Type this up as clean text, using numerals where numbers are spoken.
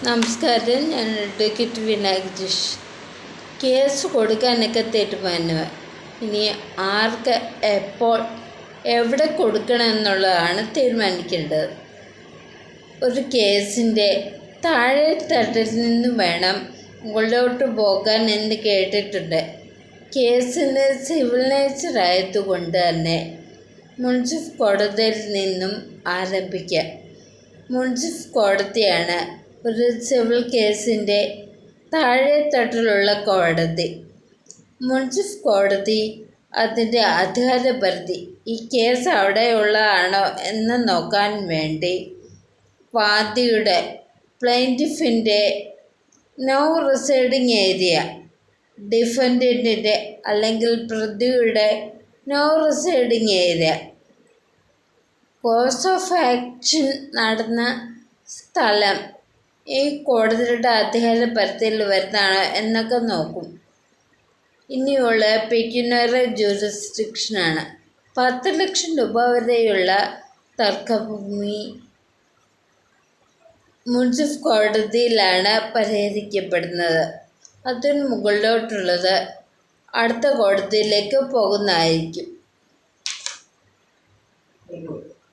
നമസ്കാരം. ഞാൻ advocate Vinayak Jish. Case കൊടുക്കാനൊക്കെ തീരുമാനമായി. ഇനി ആർക്ക് എപ്പോൾ എവിടെ കൊടുക്കണം എന്നുള്ളതാണ് തീരുമാനിക്കേണ്ടത്. ഒരു കേസിൻ്റെ താഴെ തട്ടിൽ നിന്ന് വേണം മുകളിലോട്ട് പോകാൻ എന്ന് കേട്ടിട്ടുണ്ട്. കേസിന് സിവിൽ നേച്ചർ ആയതുകൊണ്ട് തന്നെ മുൻസിഫ് കോടതിയിൽ നിന്നും ആരംഭിക്കാം. മുൻസിഫ് കോടതിയാണ് ഒരു സിവിൽ കേസിൻ്റെ താഴെ തട്ടിലുള്ള കോടതി. മുൻസിഫ് കോടതി അതിൻ്റെ അധികാരപരിധി ഈ കേസ് അവിടെയുള്ളതാണോ എന്ന് നോക്കാൻ വേണ്ടി വാദിയുടെ പ്ലെയിൻറ്റിഫിൻ്റെ നോ റിസൈഡിങ് ഏരിയ, ഡിഫൻഡൻറ്റിൻ്റെ അല്ലെങ്കിൽ പ്രതിയുടെ no residing area, cause of action നടന്ന സ്ഥലം ഈ കോടതിയുടെ അധികാര പരിധിയിൽ വരുന്നതാണോ എന്നൊക്കെ നോക്കും. ഇനിയുള്ള പെക്യുനറി ജൂറിസ്ഡിക്ഷനാണ്. 10 ലക്ഷം രൂപ വരെയുള്ള തർക്കഭൂമി മുൻസിഫ് കോടതിയിലാണ് പരിഹരിക്കപ്പെടുന്നത്. അതിന് മുകളിലോട്ടുള്ളത് അടുത്ത കോടതിയിലേക്ക് പോകുന്നതായിരിക്കും.